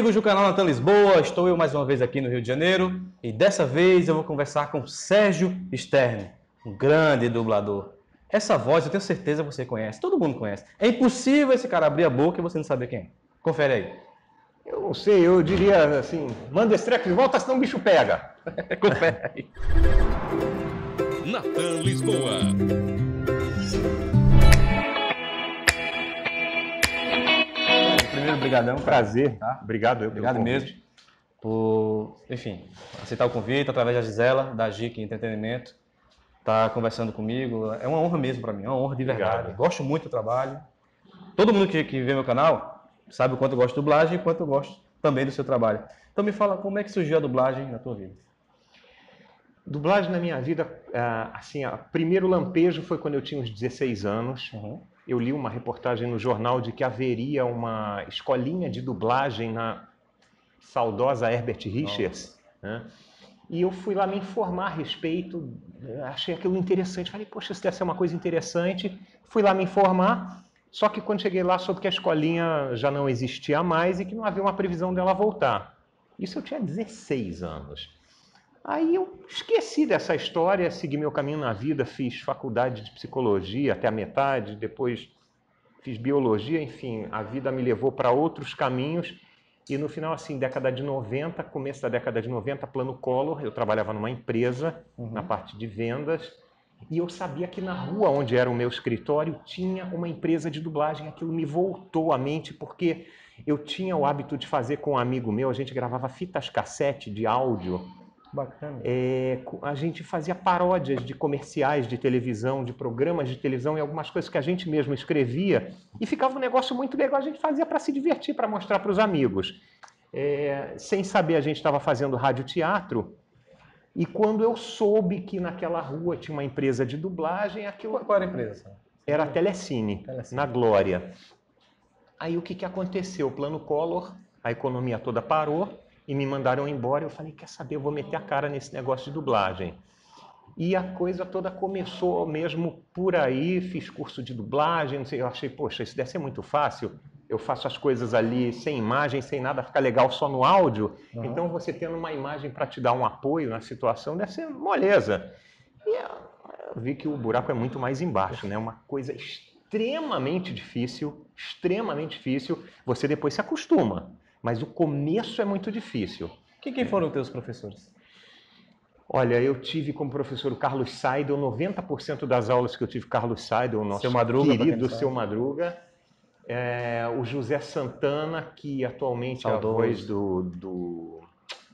Amigos do canal Natan Lisboa, estou eu mais uma vez aqui no Rio de Janeiro e dessa vez eu vou conversar com Sérgio Stern, um grande dublador. Essa voz eu tenho certeza você conhece, todo mundo conhece. É impossível esse cara abrir a boca e você não saber quem é. Confere aí. Eu não sei, eu diria assim, manda esse treco de volta, senão o bicho pega. Confere aí. Natan Lisboa. Primeiro, brigadão. Prazer, Tá? obrigado Obrigado mesmo por, enfim, aceitar o convite através da Gisela, da GIC Entretenimento, tá conversando comigo. É uma honra mesmo para mim, é uma honra de verdade. Obrigado. Gosto muito do trabalho. Todo mundo que vê meu canal sabe o quanto eu gosto de dublagem e o quanto eu gosto também do seu trabalho. Então me fala, como é que surgiu a dublagem na tua vida? Dublagem na minha vida, assim, o primeiro lampejo foi quando eu tinha uns 16 anos. Eu li uma reportagem no jornal de que haveria uma escolinha de dublagem na saudosa Herbert Richards, né? E eu fui lá me informar a respeito, achei aquilo interessante, falei, poxa, isso deve ser uma coisa interessante, fui lá me informar, só que quando cheguei lá soube que a escolinha já não existia mais e que não havia uma previsão dela voltar. Isso eu tinha 16 anos. Aí eu esqueci dessa história, segui meu caminho na vida, fiz faculdade de psicologia até a metade, depois fiz biologia, enfim, a vida me levou para outros caminhos. E no final, assim, década de 90, começo da década de 90, plano Collor, eu trabalhava numa empresa, na parte de vendas, e eu sabia que na rua onde era o meu escritório tinha uma empresa de dublagem. Aquilo me voltou à mente, porque eu tinha o hábito de fazer com um amigo meu, a gente gravava fitas cassete de áudio. Bacana. A gente fazia paródias de comerciais de televisão, de programas de televisão e algumas coisas que a gente mesmo escrevia e ficava um negócio muito legal, a gente fazia para se divertir, para mostrar para os amigos. Sem saber, a gente estava fazendo radioteatro e quando eu soube que naquela rua tinha uma empresa de dublagem, aquilo... Qual era a empresa? Era a Telecine, na Glória. Aí o que aconteceu? O plano Collor, a economia toda parou, e me mandaram embora. Eu falei, quer saber, eu vou meter a cara nesse negócio de dublagem. E a coisa toda começou mesmo por aí, fiz curso de dublagem, não sei, eu achei, poxa, isso deve ser muito fácil, eu faço as coisas ali sem imagem, sem nada, fica legal só no áudio, então você tendo uma imagem para te dar um apoio na situação, deve ser moleza. E eu vi que o buraco é muito mais embaixo, né? Uma coisa extremamente difícil, você depois se acostuma. Mas o começo é muito difícil. Quem foram os teus professores? Olha, eu tive como professor o Carlos Seidel, 90% das aulas que eu tive Carlos Seidel, o nosso querido Seu Madruga. O José Santana, que atualmente é a voz do...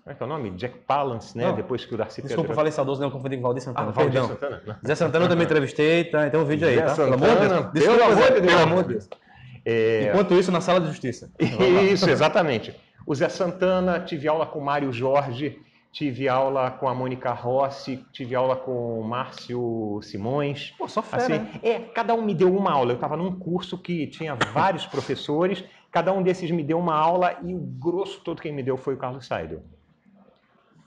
Como é que é o nome? Jack Palance, né? Não, depois que o Darcy Pedro... Desculpa, eu falei saudoso, não, eu confundi com Valdir Santana. Valdir Santana? Zé Santana eu também entrevistei, tá? Então um vídeo aí, tá? Pelo amor de Deus. Pelo amor de Deus. Enquanto isso, na sala de justiça. Isso, exatamente. O Zé Santana, tive aula com o Mário Jorge, tive aula com a Mônica Rossi, tive aula com o Márcio Simões. Pô, só fera, assim, né? Cada um me deu uma aula. Eu estava num curso que tinha vários professores, cada um desses me deu uma aula e o grosso todo quem me deu foi o Carlos Seidel.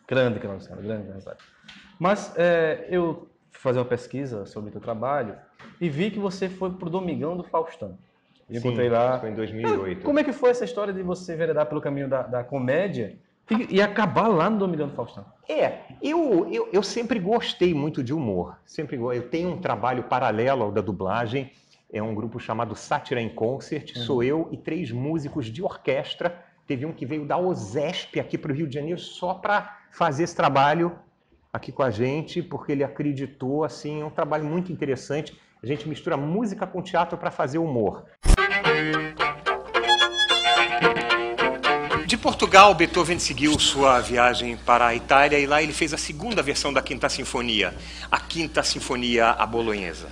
Grande, Carlos Seidel, grande. Mas eu fui fazer uma pesquisa sobre o teu trabalho e vi que você foi pro Domingão do Faustão. Eu encontrei lá. Foi em 2008. Como é que foi essa história de você enveredar pelo caminho da comédia e acabar lá no Domingão do Faustão? Eu sempre gostei muito de humor. Eu tenho um trabalho paralelo ao da dublagem. É um grupo chamado Sátira em Concert. Sou eu e 3 músicos de orquestra. Teve um que veio da OSESP aqui para o Rio de Janeiro só para fazer esse trabalho aqui com a gente, porque ele acreditou, assim, é um trabalho muito interessante. A gente mistura música com teatro para fazer humor. De Portugal, Beethoven seguiu sua viagem para a Itália e lá ele fez a segunda versão da Quinta Sinfonia, a Quinta Sinfonia à Bolonhesa.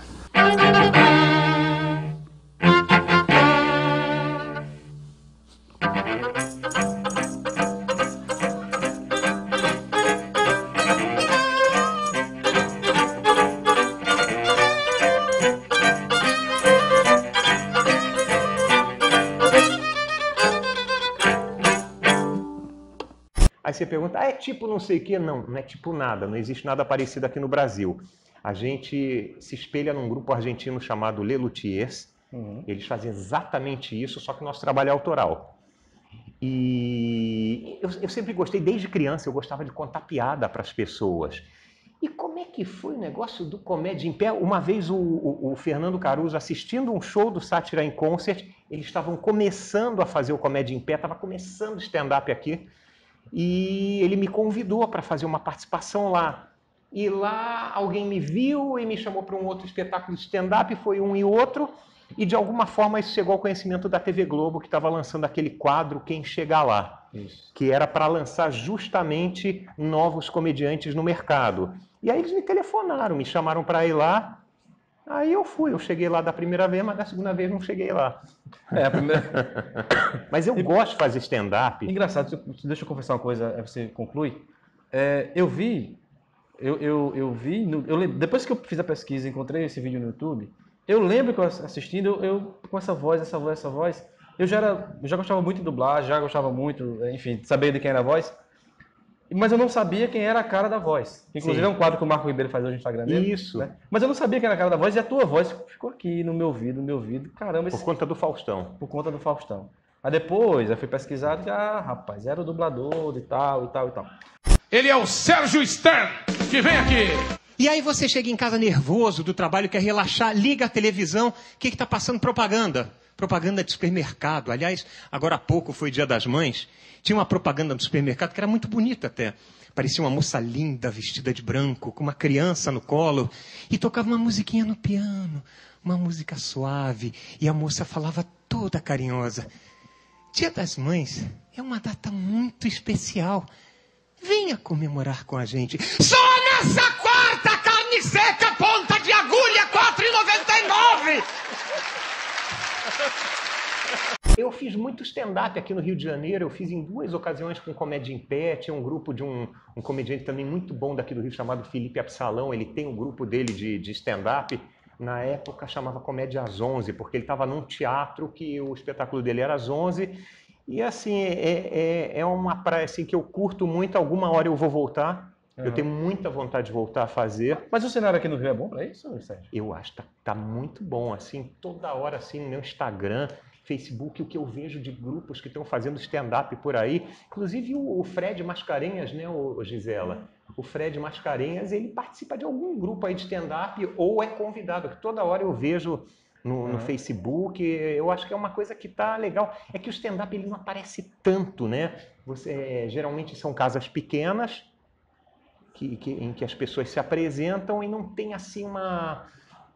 Aí você pergunta, é tipo não sei o quê? Não, não é tipo nada, não existe nada parecido aqui no Brasil. A gente se espelha num grupo argentino chamado Les Luthiers. Eles fazem exatamente isso, só que o nosso trabalho é autoral. E eu sempre gostei, desde criança, eu gostava de contar piada para as pessoas. E como é que foi o negócio do Comédia em Pé? Uma vez o Fernando Caruso, assistindo um show do Sátira em Concert, eles estavam começando a fazer o Comédia em Pé, estava começando o stand-up aqui, e ele me convidou para fazer uma participação lá. E lá alguém me viu e me chamou para um outro espetáculo de stand-up, foi um e outro, e de alguma forma isso chegou ao conhecimento da TV Globo, que estava lançando aquele quadro Quem Chega Lá, que era para lançar justamente novos comediantes no mercado. E aí eles me telefonaram, me chamaram para ir lá, aí eu fui, eu cheguei lá da primeira vez, mas da segunda vez não cheguei lá. A primeira... Mas eu gosto de fazer stand-up. Engraçado, deixa eu confessar uma coisa, aí você conclui. Eu vi, depois que eu fiz a pesquisa e encontrei esse vídeo no YouTube, eu lembro que eu assistindo, eu com essa voz, eu já gostava muito de dublar, já gostava muito, enfim, de saber de quem era a voz, mas eu não sabia quem era a cara da voz. Inclusive é um quadro que o Marco Ribeiro faz hoje no Instagram dele. Isso. Né? Mas eu não sabia quem era a cara da voz e a tua voz ficou aqui no meu ouvido. Caramba, Por conta do Faustão. Por conta do Faustão. Aí depois eu fui pesquisar e rapaz, era o dublador e tal. Ele é o Sérgio Stern, que vem aqui. E aí você chega em casa nervoso do trabalho, quer relaxar, liga a televisão, o que está passando? Propaganda. Propaganda de supermercado. Aliás, agora há pouco foi Dia das Mães, tinha uma propaganda do supermercado que era muito bonita até. Parecia uma moça linda, vestida de branco, com uma criança no colo, e tocava uma musiquinha no piano, uma música suave, e a moça falava toda carinhosa. Dia das Mães é uma data muito especial. Venha comemorar com a gente. Só nessa quarta, carne seca, ponta de agulha, R$ 4,99! Eu fiz muito stand-up aqui no Rio de Janeiro, eu fiz em 2 ocasiões com Comédia em Pé, tinha um grupo de um comediante também muito bom daqui do Rio, chamado Felipe Absalão, ele tem um grupo dele de stand-up, na época chamava Comédia às 11, porque ele estava num teatro que o espetáculo dele era às 11, e assim, é uma praia assim, que eu curto muito, alguma hora eu vou voltar. Eu tenho muita vontade de voltar a fazer. Mas o cenário aqui no Rio é bom para isso, Sérgio? Eu acho que tá muito bom, assim, toda hora assim no meu Instagram, Facebook, o que eu vejo de grupos que estão fazendo stand-up por aí. Inclusive o Fred Mascarenhas, né, Gisela? O Fred Mascarenhas, ele participa de algum grupo aí de stand-up ou é convidado, que toda hora eu vejo no Facebook. Eu acho que é uma coisa que tá legal. É que o stand-up ele não aparece tanto, né? Geralmente são casas pequenas, em que as pessoas se apresentam e não tem assim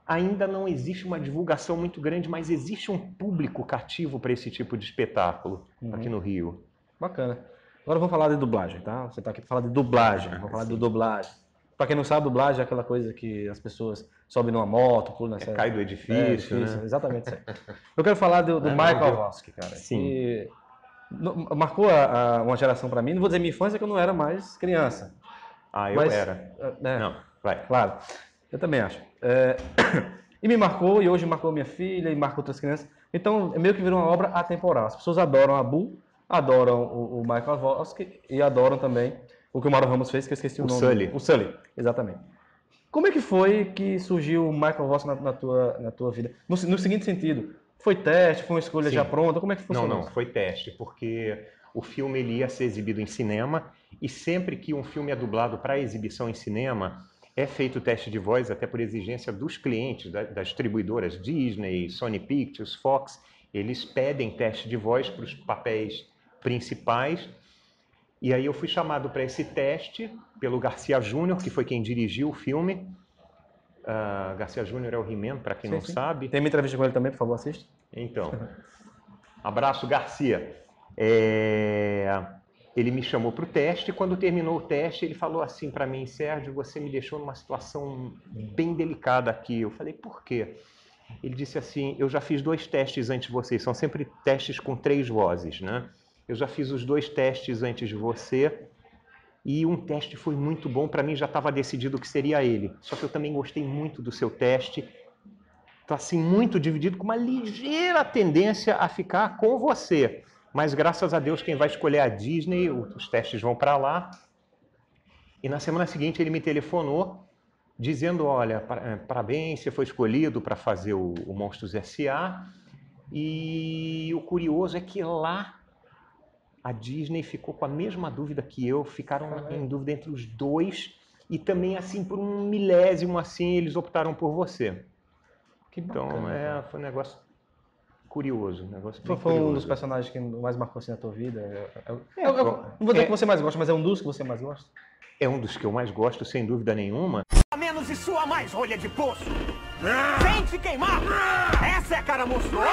ainda não existe uma divulgação muito grande, mas existe um público cativo para esse tipo de espetáculo aqui no Rio. Bacana. Agora vamos falar de dublagem, tá? Você está aqui para falar de dublagem, vamos falar de dublagem. Para quem não sabe, dublagem é aquela coisa que as pessoas sobem numa moto, pulam nessa... Cai do edifício, né? Exatamente isso aí. Eu quero falar do Michael Kowalski, cara. Sim. Que marcou uma geração para mim, não vou dizer minha infância, que eu não era mais criança. Eu era. Não, vai. Claro, eu também acho. E me marcou, e hoje marcou minha filha, e marcou outras crianças. Então, meio que virou uma obra atemporal. As pessoas adoram a Bu, adoram o Michael Kowalski e adoram também o que o Mauro Ramos fez, que eu esqueci o nome. Sully. O Sully, exatamente. Como é que foi que surgiu o Michael Kowalski na tua vida? No seguinte sentido, foi teste, foi uma escolha já pronta? Como é que funcionou? Não, foi teste, porque o filme ele ia ser exibido em cinema, e sempre que um filme é dublado para exibição em cinema, é feito o teste de voz, até por exigência dos clientes, das distribuidoras Disney, Sony Pictures, Fox. Eles pedem teste de voz para os papéis principais. E aí eu fui chamado para esse teste pelo Garcia Júnior, que foi quem dirigiu o filme. Garcia Júnior é o He-Man, para quem não sabe. Tem uma entrevista com ele também, por favor, assiste. Então, abraço, Garcia. Ele me chamou para o teste, e quando terminou o teste, ele falou assim para mim: Sérgio, você me deixou numa situação bem delicada aqui. Eu falei: por quê? Ele disse assim: eu já fiz 2 testes antes de vocês, são sempre testes com 3 vozes, né? Eu já fiz os 2 testes antes de você, e um teste foi muito bom, para mim já estava decidido que seria ele. Só que eu também gostei muito do seu teste, estou assim muito dividido, com uma ligeira tendência a ficar com você. Mas graças a Deus quem vai escolher é a Disney, os testes vão para lá. E na semana seguinte ele me telefonou dizendo: olha, parabéns, você foi escolhido para fazer o Monstros S.A. E o curioso é que lá a Disney ficou com a mesma dúvida que eu, ficaram em dúvida entre os dois, e também, assim, por um milésimo, assim, eles optaram por você. Que bacana, Então, foi um negócio curioso. Foi um dos personagens que mais marcou assim na tua vida? Não Não vou dizer que você mais gosta, mas é um dos que você mais gosta? É um dos que eu mais gosto, sem dúvida nenhuma. A menos e sua mais rolha de poço. Sente queimar! Essa é a cara monstruosa!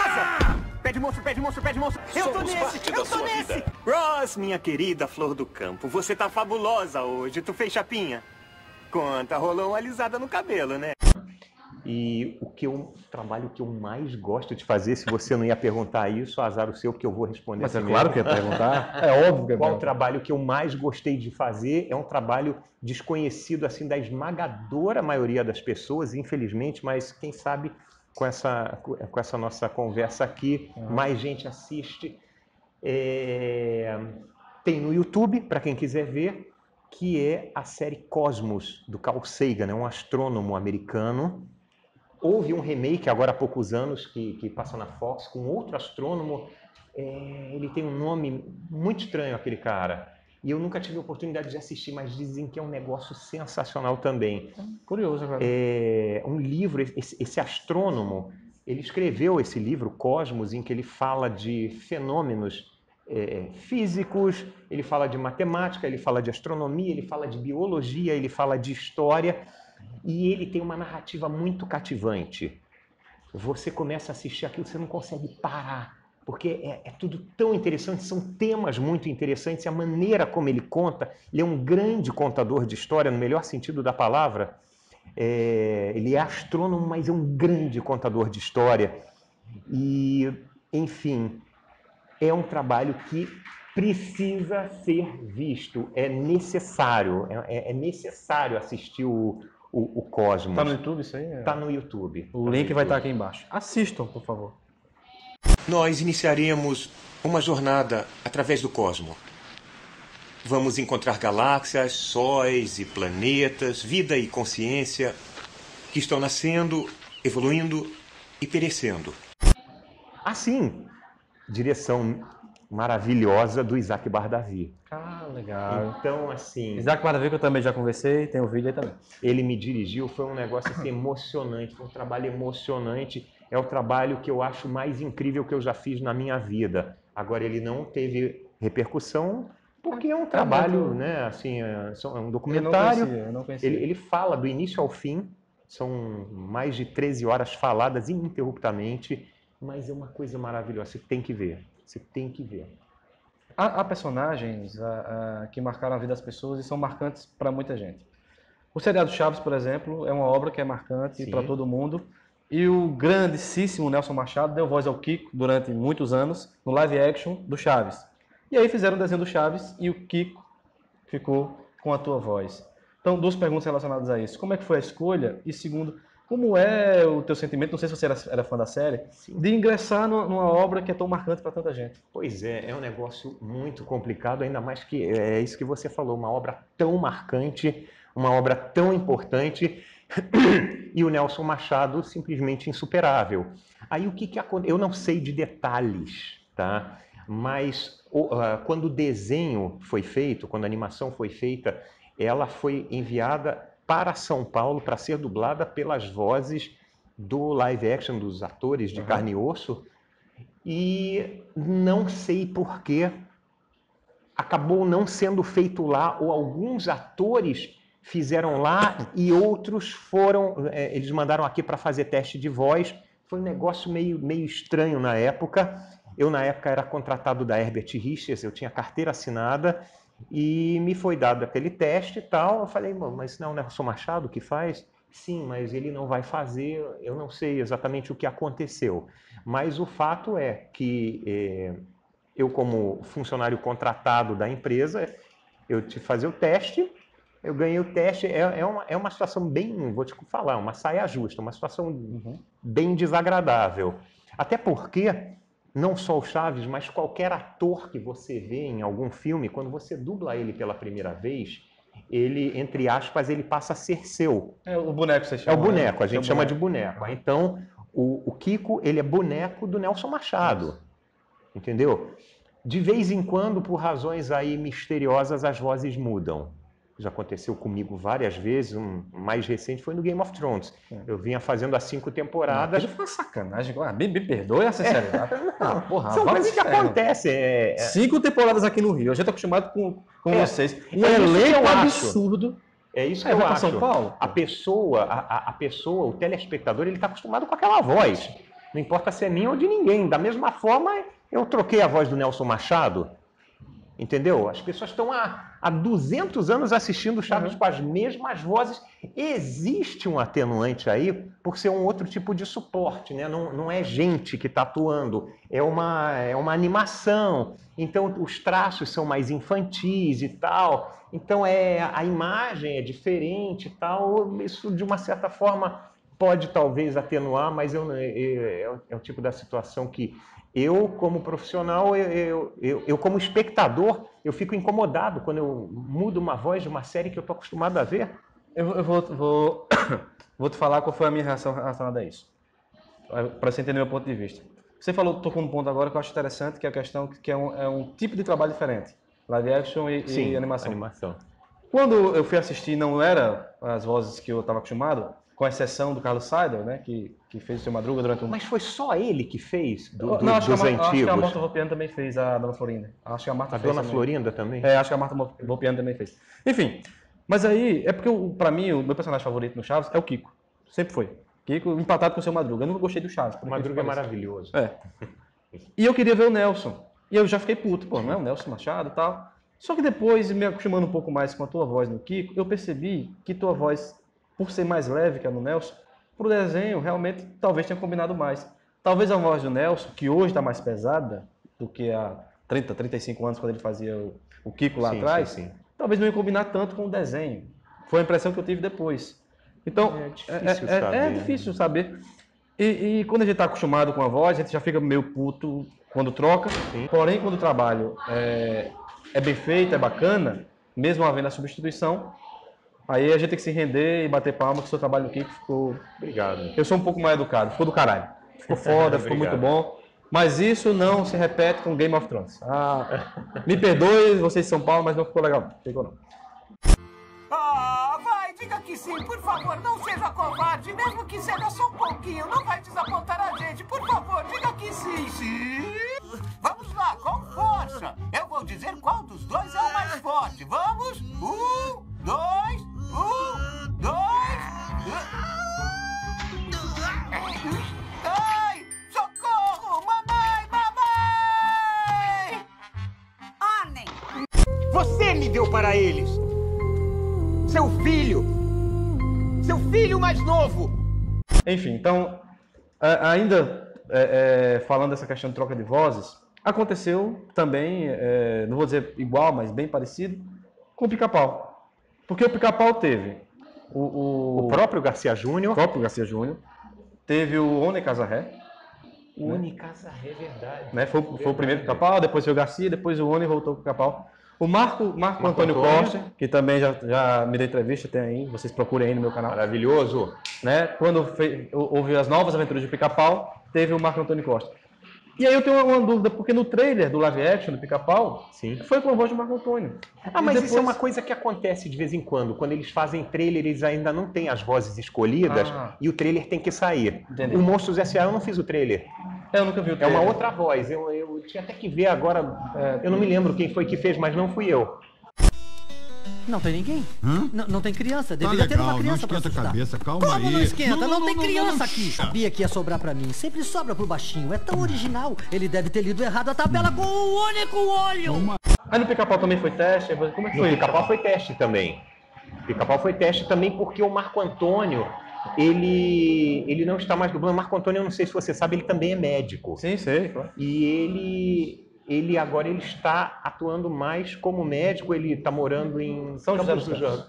Pede monstro, pede monstro, pede monstro! Eu tô nesse! Ross, minha querida flor do campo, você tá fabulosa hoje. Tu fez chapinha? Conta, rolou uma alisada no cabelo, né? E o trabalho que eu mais gosto de fazer, se você não ia perguntar isso, azar o seu, que eu vou responder. Mas é claro que ia perguntar. É óbvio que ia Qual perguntar. o trabalho que eu mais gostei de fazer? É um trabalho desconhecido assim da esmagadora maioria das pessoas, infelizmente, mas quem sabe com essa nossa conversa aqui, mais gente assiste. Tem no YouTube, para quem quiser ver, que é a série Cosmos, do Carl Sagan, um astrônomo americano. Houve um remake agora há poucos anos que passa na Fox com outro astrônomo. Ele tem um nome muito estranho, aquele cara. E eu nunca tive a oportunidade de assistir, mas dizem que é um negócio sensacional também. Curioso agora. Um livro, esse astrônomo, ele escreveu esse livro, Cosmos, em que ele fala de fenômenos físicos, ele fala de matemática, ele fala de astronomia, ele fala de biologia, ele fala de história. E ele tem uma narrativa muito cativante. Você começa a assistir aquilo, você não consegue parar, porque é tudo tão interessante, são temas muito interessantes, e a maneira como ele conta, ele é um grande contador de história, no melhor sentido da palavra. Ele é astrônomo, mas é um grande contador de história. E, enfim, é um trabalho que precisa ser visto, é necessário assistir o Cosmos. Tá no YouTube isso aí? Tá no YouTube. O link vai estar aqui embaixo. Assistam, por favor. Nós iniciaremos uma jornada através do cosmos. Vamos encontrar galáxias, sóis e planetas, vida e consciência que estão nascendo, evoluindo e perecendo. Assim, direção maravilhosa do Isaac Bardavi. Legal. Então, assim, Isaac Bardavi, que eu também já conversei, tem um vídeo aí também. ele me dirigiu, foi um negócio assim, emocionante, foi um trabalho emocionante. É o trabalho que eu acho mais incrível que eu já fiz na minha vida. Agora, ele não teve repercussão porque é um trabalho, né, assim, é um documentário. Eu não conhecia. Ele fala do início ao fim, são mais de 13 horas faladas ininterruptamente, mas é uma coisa maravilhosa, você tem que ver, Há personagens que marcaram a vida das pessoas e são marcantes para muita gente. O seriado Chaves, por exemplo, é uma obra que é marcante para todo mundo. E o grandíssimo Nelson Machado deu voz ao Kiko durante muitos anos no live action do Chaves. E aí fizeram o desenho do Chaves e o Kiko ficou com a tua voz. Então, duas perguntas relacionadas a isso. Como é que foi a escolha? E segundo, como é o teu sentimento, não sei se você era fã da série, de ingressar numa obra que é tão marcante para tanta gente? Pois é um negócio muito complicado, ainda mais que é isso que você falou, uma obra tão marcante, uma obra tão importante, e o Nelson Machado simplesmente insuperável. Aí o que aconteceu? Eu não sei de detalhes, tá? Mas quando o desenho foi feito, quando a animação foi feita, ela foi enviada para São Paulo para ser dublada pelas vozes do live action, dos atores de carne e osso, e não sei por que acabou não sendo feito lá, ou alguns atores fizeram lá e outros eles mandaram aqui para fazer teste de voz. Foi um negócio meio estranho na época. Eu, na época, era contratado da Herbert Richards, eu tinha carteira assinada, e me foi dado aquele teste e tal. Eu falei, mas não é o Nelson Machado que faz? Sim, mas ele não vai fazer, eu não sei exatamente o que aconteceu. Mas o fato é que eu, como funcionário contratado da empresa, eu tive que fazer o teste, eu ganhei o teste. É uma situação bem, vou te falar, uma saia justa, uma situação bem desagradável. Até porque não só o Chaves, mas qualquer ator que você vê em algum filme, quando você dubla ele pela primeira vez, ele, entre aspas, ele passa a ser seu. É o boneco, você chama. É o boneco, né? a gente chama de boneco. Então, o Kiko, ele é boneco do Nelson Machado, entendeu? De vez em quando, por razões aí misteriosas, as vozes mudam. Já aconteceu comigo várias vezes, mais recente foi no Game of Thrones. Eu vinha fazendo há 5 temporadas. Aquilo foi uma sacanagem. Me perdoe a sinceridade. Não, porra, são coisas que acontecem. 5 temporadas aqui no Rio. A gente tá acostumado com vocês. Um É isso que elenco eu acho. absurdo. É isso que Vai eu pra acho. São Paulo? A pessoa, o telespectador, ele está acostumado com aquela voz. Não importa se é minha ou de ninguém. Da mesma forma, eu troquei a voz do Nelson Machado. Entendeu? As pessoas estão há 200 anos assistindo Chaves com as mesmas vozes. Existe um atenuante aí por ser um outro tipo de suporte, né? Não é gente que está atuando, é uma animação. Então, os traços são mais infantis e tal. Então, a imagem é diferente e tal. Isso, de uma certa forma, pode talvez atenuar, mas é o tipo da situação que eu, como profissional, eu como espectador, eu fico incomodado quando eu mudo uma voz de uma série que eu estou acostumado a ver. Eu vou te falar qual foi a minha reação relacionada a isso, para você entender meu ponto de vista. Você tocou num ponto agora que eu acho interessante, que é a questão que é um tipo de trabalho diferente, live action e animação. Quando eu fui assistir, não era as vozes que eu estava acostumado, com exceção do Carlos Seider, né, que fez o Seu Madruga durante Mas foi só ele que fez Não, dos antigos? Acho que a Marta Volpiano também fez, a Dona Florinda. Acho que a Marta fez Dona também. Florinda também? Acho que a Marta Volpiano também fez. Enfim, mas aí, é porque pra mim, o meu personagem favorito no Chaves é o Kiko. Sempre foi. Kiko empatado com o Seu Madruga. Eu nunca gostei do Chaves. O Madruga é maravilhoso. E eu queria ver o Nelson. E eu já fiquei puto. Pô, não é o Nelson Machado e tal. Só que depois, me acostumando um pouco mais com a tua voz no Kiko, eu percebi que tua voz, por ser mais leve que a do Nelson, pro desenho, realmente, talvez tenha combinado mais. Talvez a voz do Nelson, que hoje está mais pesada do que há 30, 35 anos, quando ele fazia o Kiko lá atrás, sim. talvez não ia combinar tanto com o desenho. Foi a impressão que eu tive depois. Então, é difícil saber. E quando a gente está acostumado com a voz, a gente já fica meio puto quando troca. Sim. Porém, quando o trabalho é bem feito, é bacana, mesmo havendo a substituição, aí a gente tem que se render e bater palma que o seu trabalho no Kiko ficou... Obrigado. Eu sou um pouco mais educado, ficou do caralho. Ficou foda, ficou muito bom. Mas isso não se repete com Game of Thrones. Me perdoe, vocês de São Paulo, mas não ficou legal. Não ficou não. Vai, diga que sim, por favor, não seja covarde, mesmo que seja só um pouquinho, não vai desapontar a gente, por favor, diga que sim. Sim? Vamos lá, com força. Eu vou dizer qual dos dois é o mais forte. Vamos? 1, 2, 1, 2... Ai, socorro, mamãe, mamãe! Ordem! Você me deu para eles! Seu filho mais novo! Enfim, então, ainda falando dessa questão de troca de vozes, aconteceu também, não vou dizer igual, mas bem parecido, com o Pica-Pau. Porque o Pica-Pau teve o próprio Garcia Júnior. Teve o Oni Casarré. O Oni Casarré, verdade. Né? Foi o primeiro Pica-Pau, depois foi o Garcia, depois o Oni voltou pro Pica-Pau. O Marco Antônio Costa, que também já me deu entrevista, tem aí, vocês procurem aí no meu canal. Maravilhoso. Né? Quando houve as novas aventuras de Pica-Pau, teve o Marco Antônio Costa. E aí eu tenho uma dúvida, porque no trailer do live action do Pica-Pau, foi com a voz do Marco Antônio. Mas depois... isso é uma coisa que acontece de vez em quando. Quando eles fazem trailer, eles ainda não têm as vozes escolhidas e o trailer tem que sair. Entendi. O Monstros S.A. eu não fiz o trailer. Eu nunca vi o É trailer. uma outra voz. Eu tinha até que ver agora. Eu não me lembro quem foi que fez, mas não fui eu. Não tem ninguém? Não tem criança. Deveria ter uma criança pra assustar. Não esquenta a cabeça, calma aí. Como não esquenta? Não tem criança aqui. Sabia que ia sobrar pra mim. Sempre sobra pro baixinho. É tão original. Ele deve ter lido errado a tabela com o único olho. Aí no Pica-Pau também foi teste? Como é que foi? No Pica-Pau foi teste também. Pica-Pau foi teste também porque o Marco Antônio, ele não está mais dublando. O Marco Antônio, eu não sei se você sabe, ele também é médico. Sim, sei, claro. E ele agora está atuando mais como médico, ele está morando em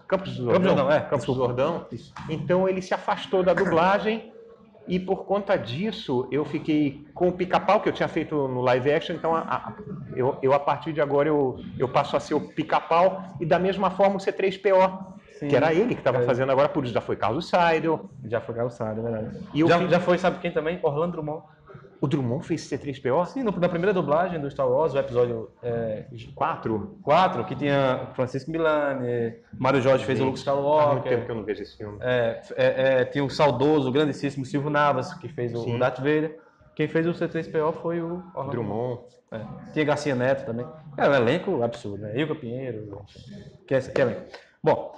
Campos do Jordão. Então ele se afastou da dublagem e por conta disso eu fiquei com o Pica-Pau, que eu tinha feito no live action, então eu a partir de agora eu passo a ser o Pica-Pau e da mesma forma o C3PO. Sim, que era ele que estava fazendo agora, por isso já foi Carlos Seidel. Já foi Carlos Seidel, é verdade. E já foi, sabe quem também? Orlando Drummond. O Drummond fez C3PO? Sim, na primeira dublagem do Star Wars, o episódio 4, que tinha Francisco Milani, Mário Jorge fez o Luke Skywalker. Há muito tempo que eu não vejo esse filme. Tinha o saudoso, o grandíssimo Silvio Navas, que fez o Darth Vader. Quem fez o C3PO foi o Drummond. Tinha Garcia Neto também. É um elenco absurdo, né? Ilka Pinheiro. Kevin. Bom,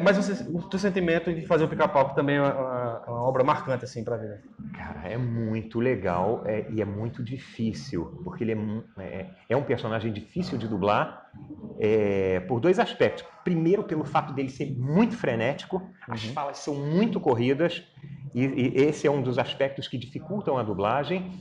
mas o teu sentimento de fazer o Pica-Pau também é uma obra marcante, assim, pra vida. Cara, é muito legal e é muito difícil, porque ele é um personagem difícil de dublar por dois aspectos. Primeiro, pelo fato dele ser muito frenético, as falas são muito corridas, e esse é um dos aspectos que dificultam a dublagem.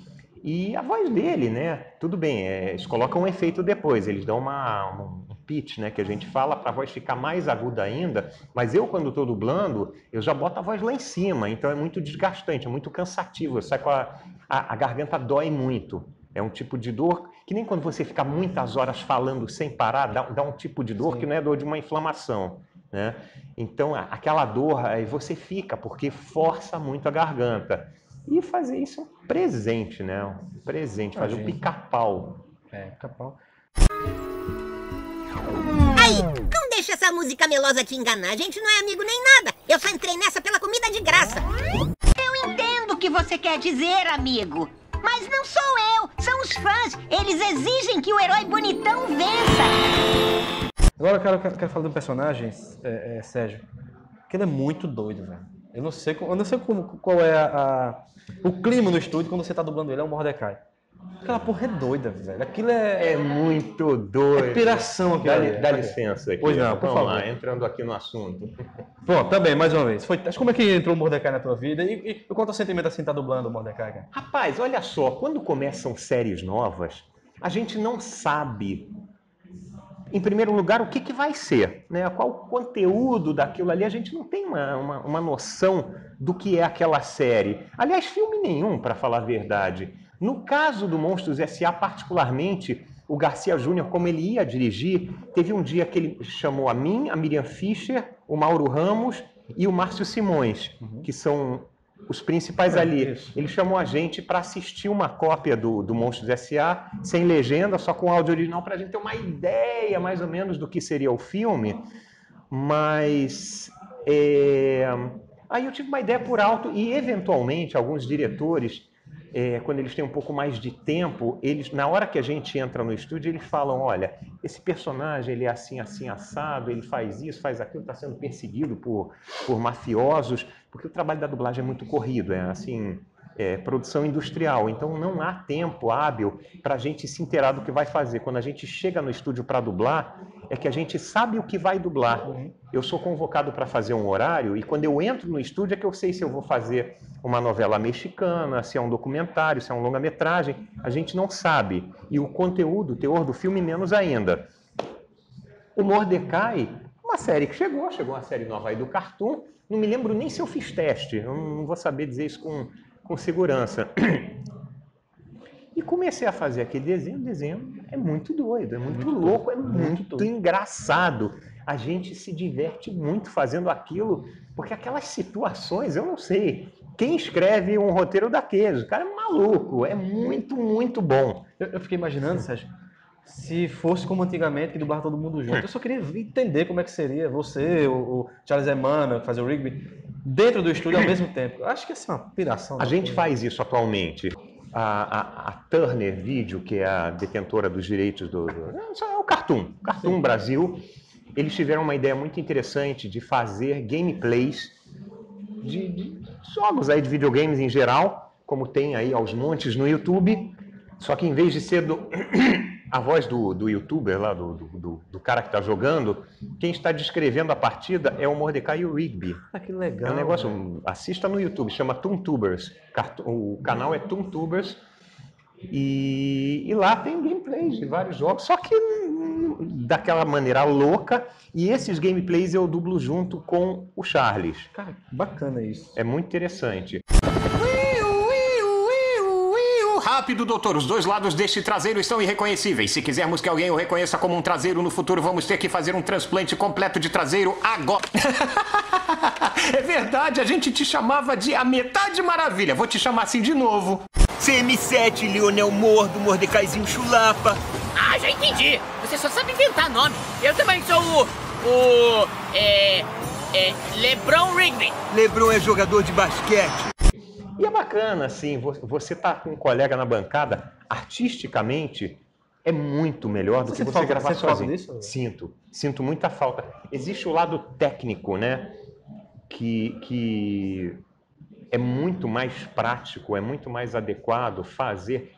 E a voz dele, né? Tudo bem, eles colocam um efeito depois, eles dão um pitch, né? Que a gente fala para a voz ficar mais aguda ainda, mas eu, quando estou dublando, eu já boto a voz lá em cima, então é muito desgastante, é muito cansativo, sai com a garganta dói muito. É um tipo de dor que nem quando você fica muitas horas falando sem parar, dá um tipo de dor que não é dor de uma inflamação, né? Então, aquela dor, aí você fica, porque força muito a garganta. E fazer isso é um presente, né? Um presente, fazer um pica-pau. Pica-pau. Aí, não deixa essa música melosa te enganar. A gente não é amigo nem nada. Eu só entrei nessa pela comida de graça. Eu entendo o que você quer dizer, amigo. Mas não sou eu, são os fãs. Eles exigem que o herói bonitão vença. Agora eu quero falar de um personagem, Sérgio, que ele é muito doido, velho. Eu não sei qual é o clima no estúdio quando você tá dublando ele, é o Mordecai. Aquela porra é doida, velho. Aquilo é muito doido. É piração aquilo. Dá licença aqui. Pois não, por favor. Vamos lá, entrando aqui no assunto. Bom, também, mais uma vez. Como é que entrou o Mordecai na tua vida? E quanto ao sentimento assim tá dublando o Mordecai, cara? Rapaz, olha só, quando começam séries novas, a gente não sabe, em primeiro lugar, o que vai ser, né? Qual o conteúdo daquilo ali, a gente não tem uma noção do que é aquela série. Aliás, filme nenhum, para falar a verdade. No caso do Monstros S.A., particularmente, o Garcia Júnior, como ele ia dirigir, teve um dia que ele chamou a mim, a Miriam Fischer, o Mauro Ramos e o Márcio Simões, que são os principais ali. Isso. Ele chamou a gente para assistir uma cópia do Monstros S.A., sem legenda, só com áudio original, para a gente ter uma ideia, mais ou menos, do que seria o filme. Mas aí eu tive uma ideia por alto e, eventualmente, alguns diretores, quando eles têm um pouco mais de tempo, eles, na hora que a gente entra no estúdio, eles falam, olha, esse personagem ele é assim, assim, assado, ele faz isso, faz aquilo, está sendo perseguido por mafiosos, porque o trabalho da dublagem é muito corrido, produção industrial, então não há tempo hábil para a gente se inteirar do que vai fazer. Quando a gente chega no estúdio para dublar, é que a gente sabe o que vai dublar. Eu sou convocado para fazer um horário e quando eu entro no estúdio é que eu sei se eu vou fazer uma novela mexicana, se é um documentário, se é um longa-metragem. A gente não sabe. E o conteúdo, o teor do filme, menos ainda. O Mordecai, uma série que chegou uma série nova aí do Cartoon. Não me lembro nem se eu fiz teste. Eu não vou saber dizer isso com segurança. E comecei a fazer aquele desenho. O desenho é muito doido, é muito louco, é muito engraçado. A gente se diverte muito fazendo aquilo, porque aquelas situações, eu não sei. Quem escreve um roteiro daqueles? O cara é maluco, é muito, muito bom. Eu fiquei imaginando, Sérgio, se fosse como antigamente, que dublava todo mundo junto. Eu só queria entender como é que seria você, o Charles Emmanuel, fazer o Rigby, dentro do estúdio ao mesmo tempo. Eu acho que ia ser uma piração. A gente faz isso atualmente. A Turner Video, que é a detentora dos direitos é o Cartoon Brasil, eles tiveram uma ideia muito interessante de fazer gameplays de jogos aí de videogames em geral, como tem aí aos montes no YouTube, só que em vez de ser a voz do youtuber lá, do cara que está jogando, quem está descrevendo a partida é o Mordecai e o Rigby. Ah, que legal. É um negócio, assista no YouTube, chama Toontubers. O canal é Toontubers. E lá tem gameplays de vários jogos, só que daquela maneira louca. E esses gameplays eu dublo junto com o Charles. Cara, bacana isso. É muito interessante. Rápido, doutor. Os dois lados deste traseiro estão irreconhecíveis. Se quisermos que alguém o reconheça como um traseiro no futuro, vamos ter que fazer um transplante completo de traseiro agora. É verdade, a gente te chamava de a Metade Maravilha. Vou te chamar assim de novo. CM7, Lionel Mordo, Mordecaizinho Chulapa. Ah, já entendi. Você só sabe inventar nome. Eu também sou LeBron Rigby. LeBron é jogador de basquete. E é bacana, assim, você tá com um colega na bancada, artisticamente, é muito melhor do que você gravar sozinho. Sinto muita falta. Existe o lado técnico, né, que é muito mais prático, é muito mais adequado fazer,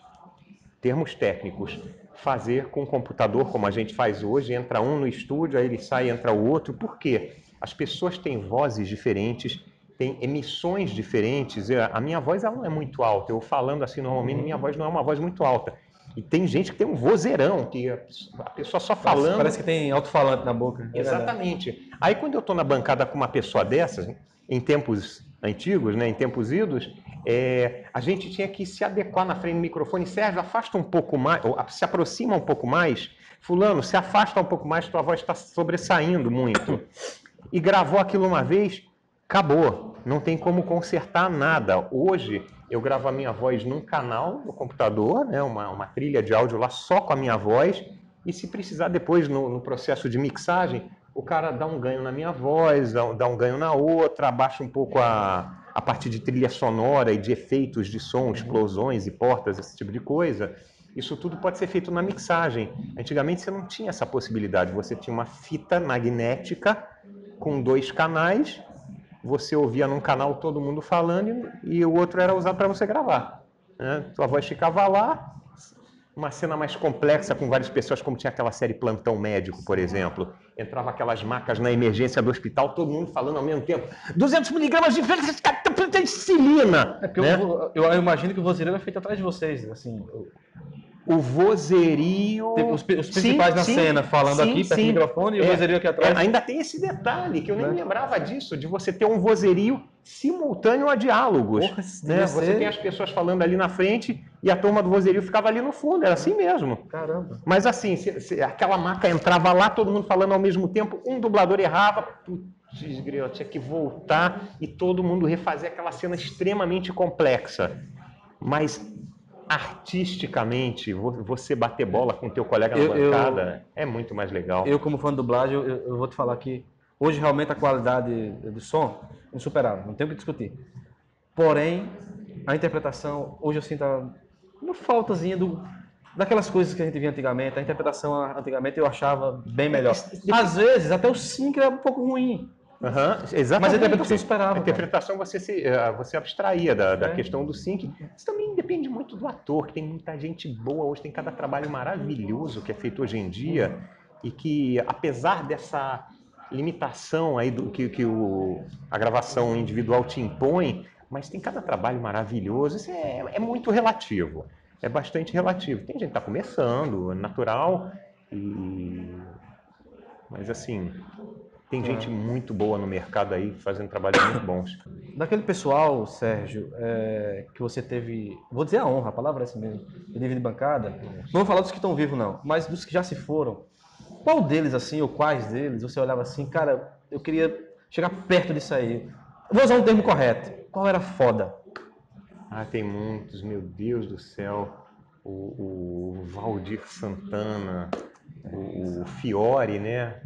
termos técnicos, fazer com o computador, como a gente faz hoje, entra um no estúdio, aí ele sai, entra o outro. Por quê? As pessoas têm vozes diferentes, têm emissões diferentes. A minha voz ela não é muito alta. Eu falando assim, normalmente, minha voz não é uma voz muito alta. E tem gente que tem um vozeirão, que a pessoa só falando... Parece que tem alto-falante na boca. Exatamente. Aí quando eu estou na bancada com uma pessoa dessas, em tempos antigos, né, em tempos idos, a gente tinha que se adequar na frente do microfone. Sérgio, afasta um pouco mais, ou se aproxima um pouco mais. Fulano, se afasta um pouco mais, tua voz está sobressaindo muito. E gravou aquilo uma vez, acabou. Não tem como consertar nada. Hoje, eu gravo a minha voz num canal no computador, né, uma trilha de áudio lá só com a minha voz. E se precisar depois, no processo de mixagem, o cara dá um ganho na minha voz, dá um ganho na outra, abaixa um pouco a parte de trilha sonora e de efeitos de som, explosões e portas, esse tipo de coisa. Isso tudo pode ser feito na mixagem. Antigamente você não tinha essa possibilidade. Você tinha uma fita magnética com 2 canais, você ouvia num canal todo mundo falando e o outro era usado para você gravar, né? Sua voz ficava lá. Uma cena mais complexa com várias pessoas, como tinha aquela série Plantão Médico, por exemplo. Entrava aquelas macas na emergência do hospital, todo mundo falando ao mesmo tempo. 200 miligramas de penicilina! É porque né? eu imagino que o vozerio é feito atrás de vocês, assim. O vozerio... Os principais na cena, falando aqui, perto do microfone, e o vozerio aqui atrás. Ainda tem esse detalhe, que eu nem lembrava disso, de você ter um vozerio simultâneo a diálogos. Porra, né? Você tem as pessoas falando ali na frente e a turma do vozerio ficava ali no fundo, era assim mesmo. Caramba. Mas assim, se aquela maca entrava lá, todo mundo falando ao mesmo tempo, um dublador errava, putz, grilo, tinha que voltar e todo mundo refazer aquela cena extremamente complexa. Mas artisticamente, você bater bola com o teu colega na bancada é muito mais legal. Eu, como fã de dublagem, eu vou te falar que hoje realmente a qualidade do som é insuperável, não tem o que discutir. Porém, a interpretação, hoje eu sinto uma faltazinha daquelas coisas que a gente via antigamente. A interpretação antigamente eu achava bem melhor. Às vezes, até o sync era um pouco ruim. Exatamente. Mas a interpretação esperava. A interpretação você abstraía da questão do sync. Isso também depende muito do ator, que tem muita gente boa hoje, tem cada trabalho maravilhoso que é feito hoje em dia e que, apesar dessa limitação aí que a gravação individual te impõe, mas tem cada trabalho maravilhoso. Isso é muito relativo, é bastante relativo. Tem gente que está começando, é natural, mas assim... Tem gente muito boa no mercado aí, fazendo trabalhos muito bons. Daquele pessoal, Sérgio, que você teve, vou dizer a honra, a palavra é essa mesmo, de nível de bancada, não vou falar dos que estão vivos não, mas dos que já se foram, qual deles assim, ou quais deles, você olhava assim, cara, eu queria chegar perto disso aí. Vou usar um termo correto, qual era foda? Ah, tem muitos, meu Deus do céu. O Valdir Santana, o Fiore, né?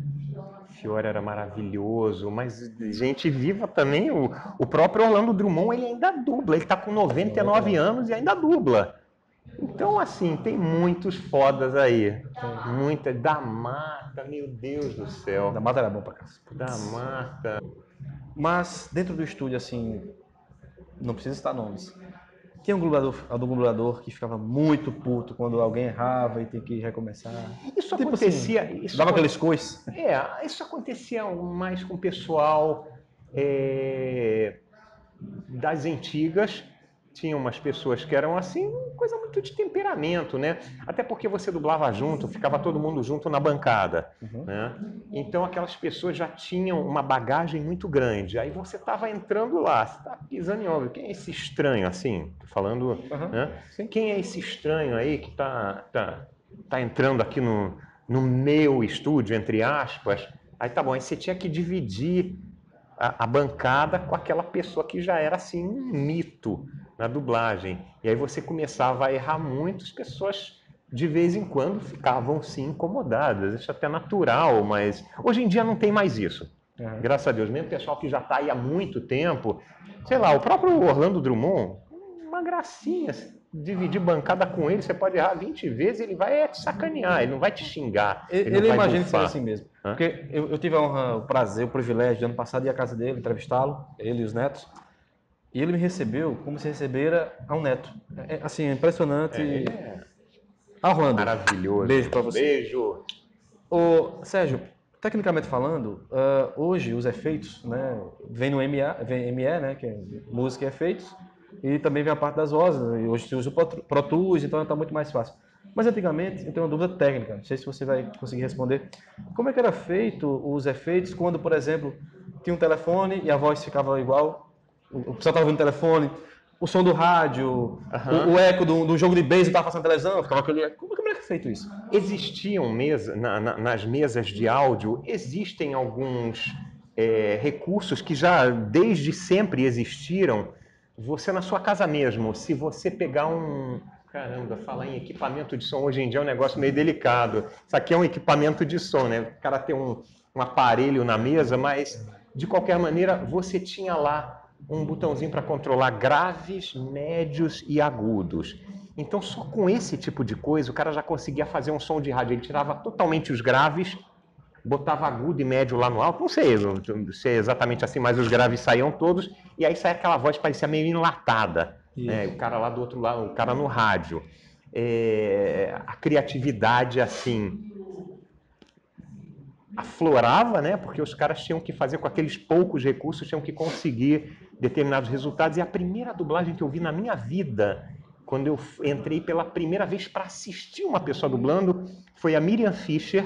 Fiore era maravilhoso, mas gente viva também, o próprio Orlando Drummond, ele ainda dubla, ele tá com 99 anos e ainda dubla. Então, assim, tem muitos fodas aí, muita, da Mata, meu Deus do céu. Da Mata era bom pra cá. Da Mata. Mas, dentro do estúdio, assim, não precisa citar nomes, tinha um dublador que ficava muito puto quando alguém errava e tem que recomeçar. Isso tipo acontecia... Assim, dava aqueles coices? Isso acontecia mais com o pessoal das antigas. Tinha umas pessoas que eram assim, coisa muito de temperamento, né? Até porque você dublava junto, ficava todo mundo junto na bancada, né? Então aquelas pessoas já tinham uma bagagem muito grande. Aí você estava entrando lá, você estava pisando em obra. Quem é esse estranho assim? Tô falando, né? Quem é esse estranho aí que tá entrando aqui no meu estúdio, entre aspas? Aí tá bom, aí você tinha que dividir a bancada com aquela pessoa que já era assim um mito na dublagem. E aí você começava a errar muito, as pessoas de vez em quando ficavam sim incomodadas. Isso é até natural, mas hoje em dia não tem mais isso. Graças a Deus. Mesmo o pessoal que já está aí há muito tempo, sei lá, o próprio Orlando Drummond, uma gracinha. Dividir bancada com ele, você pode errar 20 vezes, ele vai te sacanear, ele não vai te xingar. Ele imagina que seja assim mesmo. Porque eu tive a honra, o prazer, o privilégio de ano passado ir à casa dele, entrevistá-lo, ele e os netos. E ele me recebeu como se recebera a um neto. Assim, é impressionante. Orlando. Maravilhoso. Beijo pra você. Beijo. Ô, Sérgio, tecnicamente falando, hoje os efeitos, né, vem no ME, né, que é música e efeitos, e também vem a parte das vozes, e hoje se usa o Pro Tools, então está muito mais fácil. Mas antigamente, eu tenho uma dúvida técnica, não sei se você vai conseguir responder. Como é que era feito os efeitos quando, por exemplo, tinha um telefone e a voz ficava igual, o pessoal estava ouvindo o telefone, o som do rádio, o eco do jogo de beisebol estava passando na televisão, ficava aquele... Como é que é feito isso? Existiam nas mesas de áudio, existem alguns recursos que já desde sempre existiram. Você na sua casa mesmo, se você pegar Caramba, falar em equipamento de som hoje em dia é um negócio meio delicado. Isso aqui é um equipamento de som, né? O cara tem um aparelho na mesa, mas de qualquer maneira você tinha lá um botãozinho para controlar graves, médios e agudos. Então só com esse tipo de coisa o cara já conseguia fazer um som de rádio. Ele tirava totalmente os graves, botava agudo e médio lá no alto, não sei se é exatamente assim, mas os graves saíam todos, e aí saia aquela voz que parecia meio enlatada, né? O cara lá do outro lado, o cara no rádio. A criatividade, assim, aflorava, né? Porque os caras tinham que fazer com aqueles poucos recursos, tinham que conseguir determinados resultados, e a primeira dublagem que eu vi na minha vida, quando eu entrei pela primeira vez para assistir uma pessoa dublando, foi a Miriam Fisher.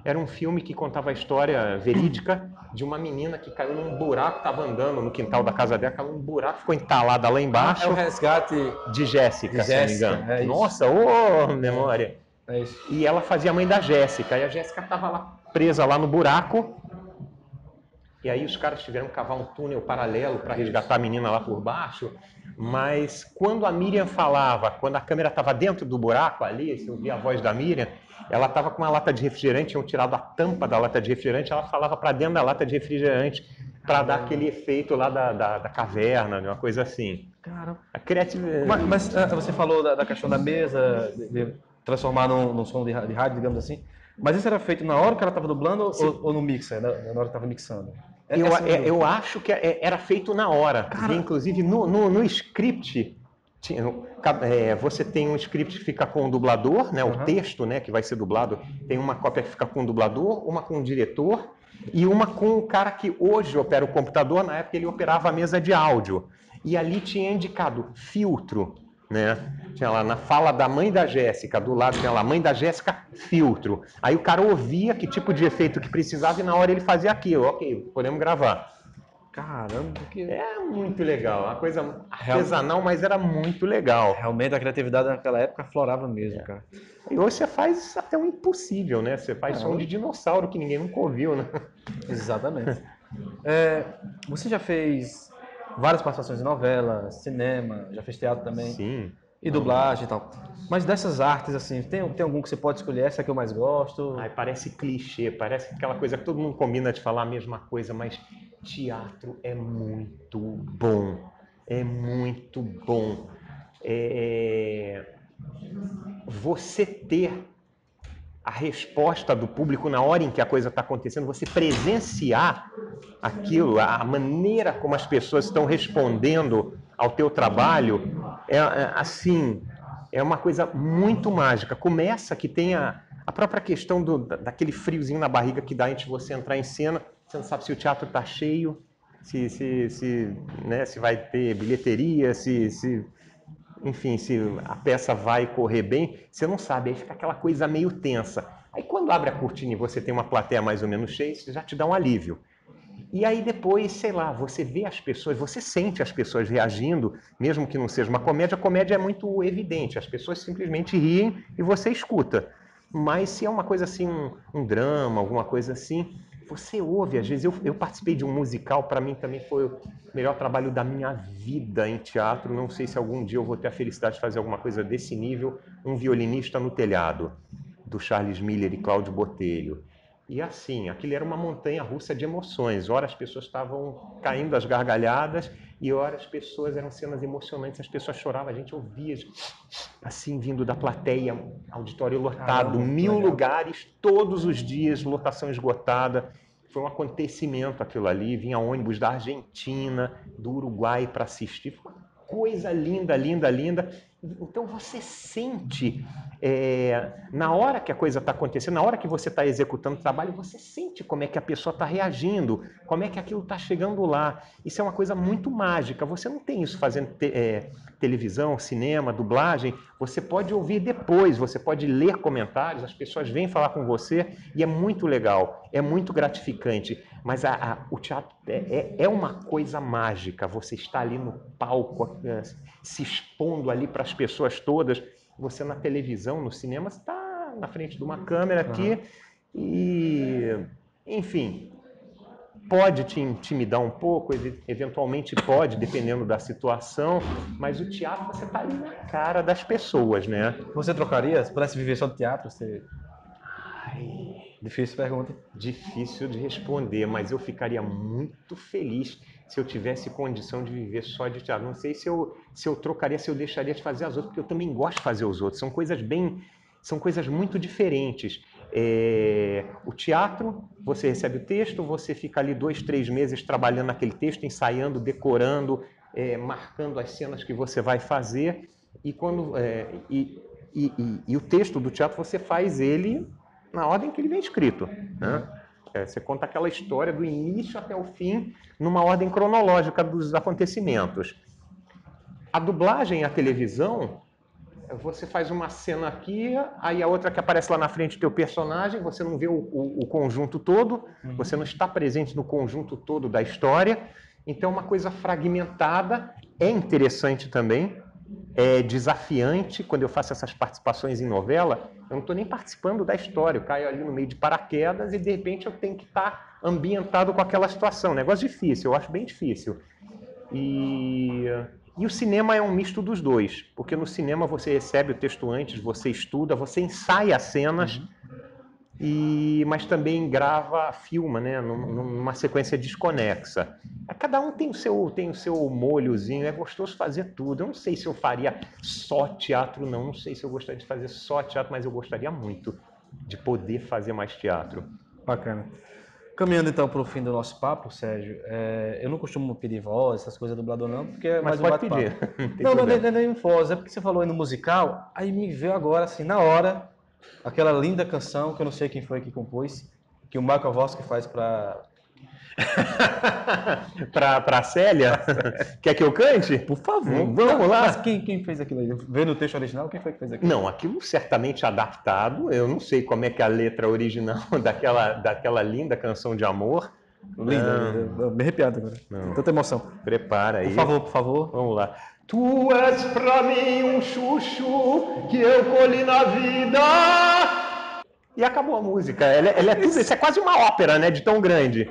Era um filme que contava a história verídica de uma menina que caiu num buraco, estava andando no quintal da casa dela, caiu num buraco, ficou entalada lá embaixo. É o resgate de Jéssica, se não me engano. Nossa, memória. É isso. E ela fazia a mãe da Jéssica, e a Jéssica estava lá presa lá no buraco, e aí os caras tiveram que cavar um túnel paralelo para resgatar a menina lá por baixo. Mas quando a Miriam falava, quando a câmera estava dentro do buraco ali, você ouvia a voz da Miriam, ela estava com uma lata de refrigerante, tinham tirado a tampa da lata de refrigerante, ela falava para dentro da lata de refrigerante para dar aquele efeito lá da caverna, uma coisa assim. Caramba. A criatividade... Mas você falou da questão da mesa, de transformar num som de rádio, digamos assim. Mas isso era feito na hora que ela estava dublando ou no mixer, na hora que estava mixando? Eu acho que era feito na hora. Inclusive, no script, você tem um script que fica com o dublador, né, o texto, né, que vai ser dublado. Tem uma cópia que fica com o dublador, uma com o diretor e uma com o cara que hoje opera o computador. Na época ele operava a mesa de áudio. E ali tinha indicado filtro, né? Tinha lá na fala da mãe da Jéssica, do lado tinha lá, mãe da Jéssica, filtro. Aí o cara ouvia que tipo de efeito que precisava e na hora ele fazia aquilo. Ok, podemos gravar. Caramba, que... É muito legal, uma coisa artesanal, mas era muito legal. Realmente a criatividade naquela época aflorava mesmo, cara. E hoje você faz até um impossível, né? Você faz som de dinossauro que ninguém nunca ouviu, né? Exatamente. Você já fez várias participações em novela, cinema, já fez teatro também. Sim. E dublagem e tal. Mas dessas artes, assim, tem algum que você pode escolher? Essa que eu mais gosto? Ai, parece clichê, parece aquela coisa que todo mundo combina de falar a mesma coisa, mas teatro é muito bom. É muito bom. Você ter a resposta do público na hora em que a coisa está acontecendo, você presenciar aquilo, a maneira como as pessoas estão respondendo ao teu trabalho, é uma coisa muito mágica. Começa que tem a própria questão daquele friozinho na barriga que dá antes de você entrar em cena. Você não sabe se o teatro está cheio, se vai ter bilheteria, enfim, se a peça vai correr bem, você não sabe, aí fica aquela coisa meio tensa. Aí quando abre a cortina e você tem uma plateia mais ou menos cheia, isso já te dá um alívio. E aí depois, sei lá, você vê as pessoas, você sente as pessoas reagindo, mesmo que não seja uma comédia, a comédia é muito evidente, as pessoas simplesmente riem e você escuta. Mas se é uma coisa assim, um drama, alguma coisa assim, você ouve, às vezes, eu participei de um musical, para mim também foi o melhor trabalho da minha vida em teatro, não sei se algum dia eu vou ter a felicidade de fazer alguma coisa desse nível, Um Violinista no Telhado, do Charles Miller e Cláudio Botelho. E assim, aquilo era uma montanha-russa de emoções. Ora as pessoas estavam caindo às gargalhadas e ora as pessoas, eram cenas emocionantes, as pessoas choravam, a gente ouvia assim, vindo da plateia, auditório lotado, 1000 lugares, todos os dias, lotação esgotada. Foi um acontecimento aquilo ali, vinha ônibus da Argentina, do Uruguai para assistir. Foi uma coisa linda, linda, linda. Então você sente, na hora que a coisa está acontecendo, na hora que você está executando o trabalho, você sente como é que a pessoa está reagindo, como é que aquilo está chegando lá. Isso é uma coisa muito mágica. Você não tem isso fazendo televisão, cinema, dublagem. Você pode ouvir depois, você pode ler comentários, as pessoas vêm falar com você e é muito legal, é muito gratificante. Mas o teatro é uma coisa mágica. Você está ali no palco, se expondo ali para as pessoas todas. Você na televisão, no cinema, você está na frente de uma câmera aqui e, enfim, pode te intimidar um pouco, eventualmente pode, dependendo da situação, mas o teatro você está ali na cara das pessoas, né? Você trocaria? Se pudesse viver só do teatro, você... Difícil pergunta. Difícil de responder, mas eu ficaria muito feliz se eu tivesse condição de viver só de teatro. Não sei se eu trocaria, se eu deixaria de fazer as outras, porque eu também gosto de fazer os outros. São coisas muito diferentes. O teatro, você recebe o texto, você fica ali 2, 3 meses trabalhando naquele texto, ensaiando, decorando, marcando as cenas que você vai fazer. E o texto do teatro, você faz ele na ordem que ele vem escrito, né? Você conta aquela história do início até o fim, numa ordem cronológica dos acontecimentos. A dublagem, a televisão, você faz uma cena aqui, aí a outra que aparece lá na frente do teu personagem, você não vê o conjunto todo, você não está presente no conjunto todo da história, então é uma coisa fragmentada, é interessante também, é desafiante. Quando eu faço essas participações em novela, eu não estou nem participando da história, eu caio ali no meio de paraquedas e de repente eu tenho que estar ambientado com aquela situação. Negócio difícil, eu acho bem difícil. E o cinema é um misto dos dois, porque no cinema você recebe o texto antes, você estuda, você ensaia as cenas, mas também filma, né, numa sequência desconexa. Cada um tem o seu molhozinho, é gostoso fazer tudo. Eu não sei se eu faria só teatro, não sei se eu gostaria de fazer só teatro, mas eu gostaria muito de poder fazer mais teatro. Bacana. Caminhando então para o fim do nosso papo, Sérgio, eu não costumo pedir voz, essas coisas do dublador não, porque é mais um bate-papo. Não é nem voz, é porque você falou aí no musical, aí me veio agora, assim, na hora, aquela linda canção, que eu não sei quem foi que compôs, que o Michael Voss faz para... Pra Célia? Quer que eu cante? Por favor. Vamos lá. Mas quem fez aquilo aí? Vendo o texto original, quem foi que fez aquilo? Não, aquilo certamente adaptado. Eu não sei como é que é a letra original daquela linda canção de amor. Linda, me arrepiado agora. Não. Tanta emoção. Prepara aí. Por favor. Vamos lá. Tu és pra mim um chuchu que eu colhi na vida. E acabou a música. Ela é tudo isso. É quase uma ópera, né? De tão grande.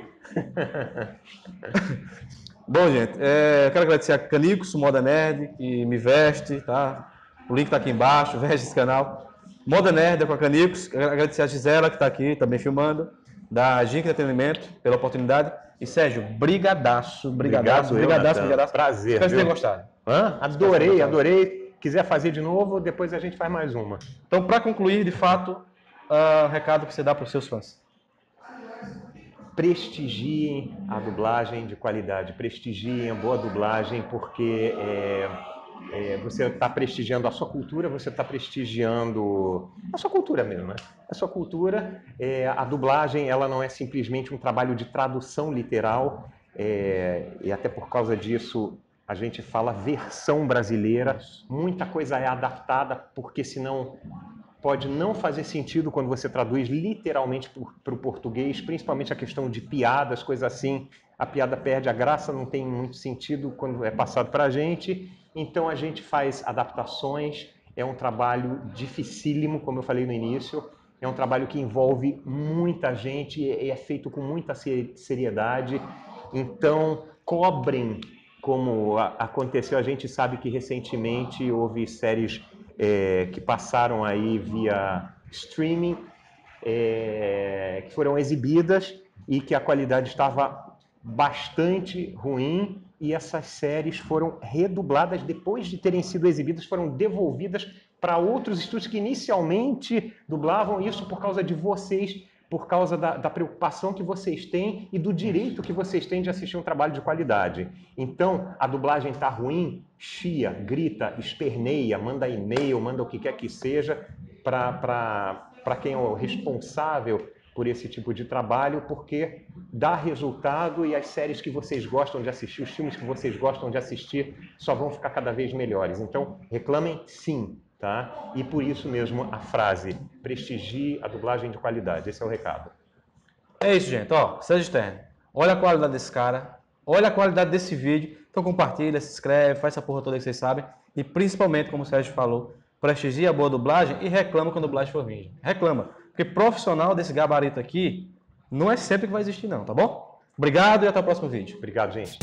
Bom, gente, eu quero agradecer a Canicos, Moda Nerd, que me veste, tá? O link tá aqui embaixo, veste esse canal. Moda Nerd com a Canicos. Agradecer a Gisela, que tá aqui também filmando, da Giga Entretenimento, pela oportunidade. E Sérgio, brigadaço. Brigadaço. Prazer. Espero que tenha gostado. Adorei. Quiser fazer de novo, depois a gente faz mais uma. Então, para concluir, de fato, o recado que você dá para os seus fãs. Prestigiem a dublagem de qualidade, prestigiem a boa dublagem, porque você está prestigiando a sua cultura, você está prestigiando a sua cultura mesmo, né? A sua cultura, a dublagem, ela não é simplesmente um trabalho de tradução literal, e até por causa disso a gente fala versão brasileira, muita coisa é adaptada, porque senão pode não fazer sentido quando você traduz literalmente para o português, principalmente a questão de piadas, coisas assim. A piada perde a graça, não tem muito sentido quando é passado para a gente. Então a gente faz adaptações, é um trabalho dificílimo, como eu falei no início, É um trabalho que envolve muita gente e é feito com muita seriedade. Então, cobrem como aconteceu. A gente sabe que recentemente houve séries que passaram aí via streaming, que foram exibidas e que a qualidade estava bastante ruim, e essas séries foram redubladas depois de terem sido exibidas, foram devolvidas para outros estúdios que inicialmente dublavam isso por causa de vocês, por causa da preocupação que vocês têm e do direito que vocês têm de assistir um trabalho de qualidade. Então, a dublagem está ruim, chia, grita, esperneia, manda e-mail, manda o que quer que seja para quem é o responsável por esse tipo de trabalho, porque dá resultado e as séries que vocês gostam de assistir, os filmes que vocês gostam de assistir, só vão ficar cada vez melhores. Então, reclamem sim, tá? E por isso mesmo a frase, prestigie a dublagem de qualidade. Esse é o recado. É isso, gente. Ó, Sérgio Stern, olha a qualidade desse cara, olha a qualidade desse vídeo, então compartilha, se inscreve, faz essa porra toda que vocês sabem, e principalmente, como o Sérgio falou, prestigia a boa dublagem e reclama quando a dublagem for ruim. Reclama. Porque profissional desse gabarito aqui não é sempre que vai existir não, tá bom? Obrigado e até o próximo vídeo. Obrigado, gente.